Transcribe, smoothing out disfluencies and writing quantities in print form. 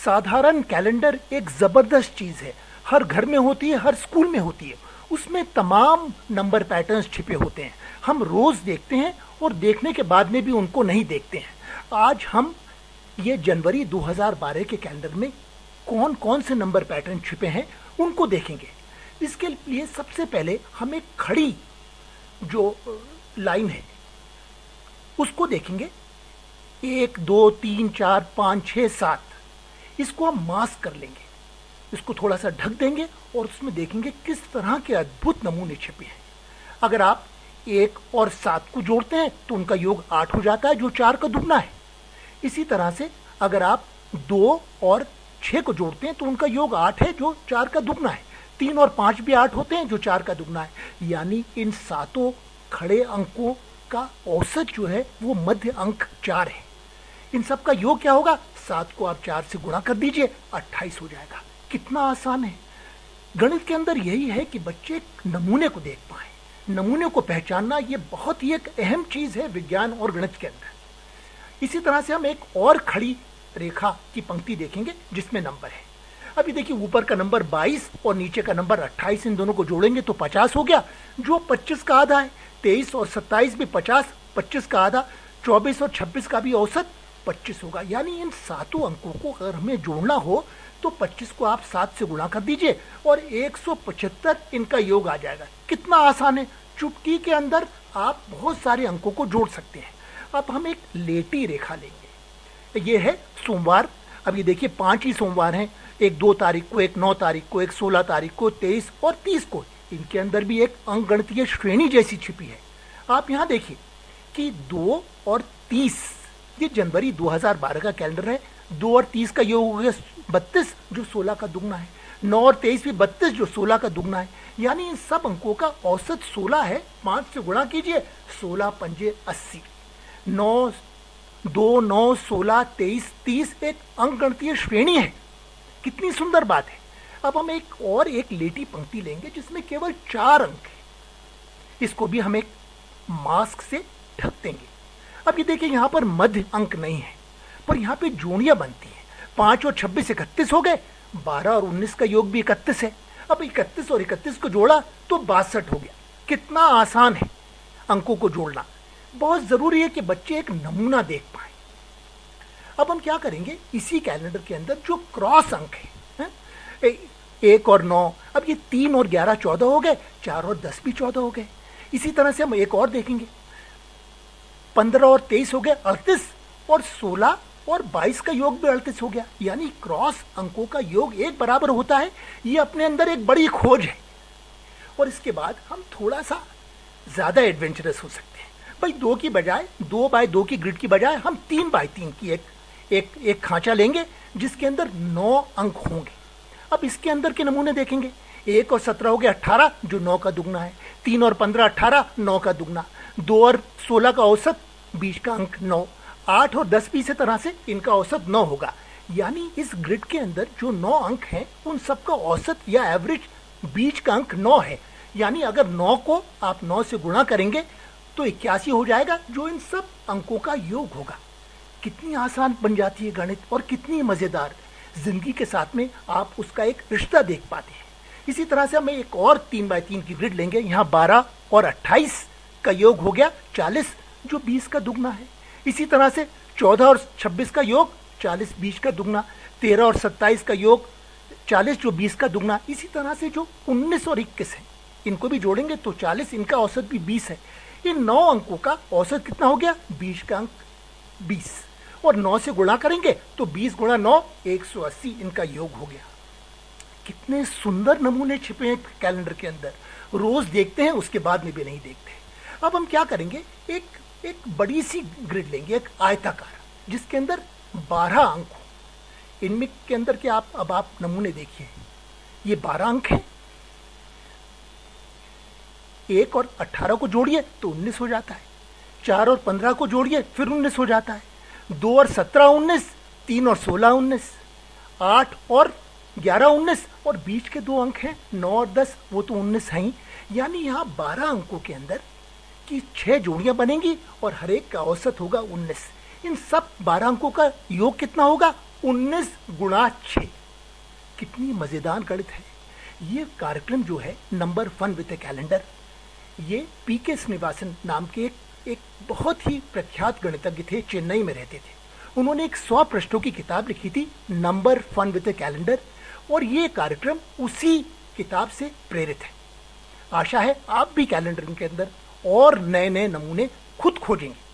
साधारण कैलेंडर एक जबरदस्त चीज है, हर घर में होती है, हर स्कूल में होती है। उसमें तमाम नंबर पैटर्न्स छिपे होते हैं, हम रोज देखते हैं और देखने के बाद में भी उनको नहीं देखते हैं। आज हम ये जनवरी 2012 के कैलेंडर में कौन कौन से नंबर पैटर्न छिपे हैं उनको देखेंगे। इसके लिए सबसे पहले हम एक खड़ी जो लाइन है उसको देखेंगे, 1 2 3 4 5 6 7, इसको हम मास्क कर लेंगे, इसको थोड़ा सा ढक देंगे और उसमें देखेंगे किस तरह के अद्भुत नमूने छिपे हैं। अगर आप 1 और 7 को जोड़ते हैं तो उनका योग 8 हो जाता है, जो 4 का दुगना है। इसी तरह से अगर आप 2 और 6 को जोड़ते हैं तो उनका योग 8 है, जो 4 का दुगना है। 3 और 5 भी 8 होते हैं, जो 4 का दुगना है। यानी इन सातों खड़े अंकों का औसत जो है वो मध्य अंक 4 है। इन सब का योग क्या होगा? 7 को आप 4 से गुणा कर दीजिए, 28 हो जाएगा। कितना आसान है। गणित के अंदर यही है कि बच्चे नमूने को देख पाए, नमूने को पहचानना ये बहुत ही एक अहम चीज है विज्ञान और गणित के अंदर। इसी तरह से हम एक और खड़ी रेखा की पंक्ति देखेंगे जिसमें नंबर है। अभी देखिए, ऊपर का नंबर 22 और नीचे का नंबर 28, इन दोनों को जोड़ेंगे तो 50 हो गया, जो 25 का आधा है। 23 और 27 भी 50, 25 का आधा। 24 और 26 का भी औसत 25 होगा। यानी इन सातों अंकों को अगर हमें जोड़ना हो तो 25 को आप 7 से गुणा कर दीजिए और 175 इनका योग आ जाएगा। कितना आसान है, चुटकी के अंदर आप बहुत सारे अंकों को जोड़ सकते हैं। अब हम एक लेटी रेखा लेंगे, ये है सोमवार। अब ये देखिए 5 ही सोमवार हैं, एक 2 तारीख को, एक 9 तारीख को, एक 16 तारीख को, 23 और 30 को। इनके अंदर भी एक अंकगणितीय श्रेणी जैसी छिपी है। आप यहाँ देखिए कि 2 और 30, ये जनवरी 2012 का कैलेंडर है। 2 और 30 का योग हो गया 32, जो 16 का दुगना है। 9 और 23 भी 32, जो 16 का दुगना है। यानी इन सब अंकों का औसत 16 है। 5 से गुणा कीजिए, 16 पंजे 80। 9 2 9 16 23 30 एक अंकगणितीय श्रेणी है। कितनी सुंदर बात है। अब हम एक लेटी पंक्ति लेंगे जिसमें केवल 4 अंक है। इसको भी हम एक मास्क से ढक देंगे। अब ये देखिए, यहाँ पर मध्य अंक नहीं है, पर यहाँ पे जोड़ियां बनती हैं। 5 और 26 31 हो गए, 12 और 19 का योग भी 31 है। अब 31 और 31 को जोड़ा तो 62 हो गया। कितना आसान है अंकों को जोड़ना। बहुत जरूरी है कि बच्चे एक नमूना देख पाए। अब हम क्या करेंगे, इसी कैलेंडर के अंदर जो क्रॉस अंक है, 1 और 9, अब ये 3 और 11 14 हो गए, 4 और 10 भी 14 हो गए। इसी तरह से हम एक और देखेंगे, 15 और 23 हो गए 38, और 16 और 22 का योग भी 38 हो गया। यानी क्रॉस अंकों का योग एक बराबर होता है। ये अपने अंदर एक बड़ी खोज है। और इसके बाद हम थोड़ा सा ज्यादा एडवेंचरस हो सकते हैं। भाई 2 की बजाय, 2 बाय 2 की ग्रिड की बजाय हम 3 बाय 3 की एक खांचा लेंगे जिसके अंदर 9 अंक होंगे। अब इसके अंदर के नमूने देखेंगे। 1 और 17 हो गया 18, जो 9 का दुगना है। 3 और 15 18, 9 का दुगना। 2 और 16 का औसत, 20 का अंक 9। 8 और 10 भी इसी तरह से इनका औसत 9 होगा। यानी इस ग्रिड के अंदर जो 9 अंक हैं उन सब का औसत या एवरेज बीच का अंक 9 है। यानी अगर 9 को आप 9 से गुणा करेंगे तो 81 हो जाएगा, जो इन सब अंकों का योग होगा। कितनी आसान बन जाती है गणित, और कितनी मजेदार। जिंदगी के साथ में आप उसका एक रिश्ता देख पाते हैं। इसी तरह से हम एक और 3 बाय 3 की ग्रिड लेंगे। यहाँ 12 और 28 का योग हो गया 40, जो 20 का दुगना है। इसी तरह से 14 और 26 का योग 40, 20 का दुगना। 13 और 27 का योग 40, जो 20 का दुगना। इसी तरह से जो 19 और 21 है, इनको भी जोड़ेंगे तो 40, इनका औसत भी 20 है। इन 9 अंकों का औसत कितना हो गया? 20 का अंक 20, और 9 से गुणा करेंगे तो 20 गुणा 9 180 इनका योग हो गया। कितने सुंदर नमूने छिपे हैं कैलेंडर के अंदर। रोज देखते हैं, उसके बाद में भी नहीं देखते। अब हम क्या करेंगे, एक बड़ी सी ग्रिड लेंगे, एक आयताकार, जिसके अंदर 12 अंक हो। इनमें के अंदर के आप नमूने देखिए, ये 12 अंक हैं। 1 और 18 को जोड़िए तो 19 हो जाता है। 4 और 15 को जोड़िए फिर 19 हो जाता है। 2 और 17 19, 3 और 16 19, 8 और 11 19, और बीच के 2 अंक हैं 9 और 10, वो तो 19 हैं ही। यानी यहाँ 12 अंकों के अंदर की 6 जोड़ियां बनेंगी और हर एक का औसत होगा 19। इन सब 12 अंकों का योग कितना होगा? 19 गुणा 6। कितनी मजेदार गणित है। ये कार्यक्रम जो है number fun with a calendar, ये पीके श्रीनिवासन नाम के एक बहुत ही प्रख्यात गणितज्ञ थे, चेन्नई में रहते थे। उन्होंने एक 100 प्रश्नों की किताब लिखी थी, number fun with a calendar, और ये कार्यक्रम उसी किताब से प्रेरित है। आशा है आप भी कैलेंडर के अंदर और नए नए नमूने खुद खोजेंगे।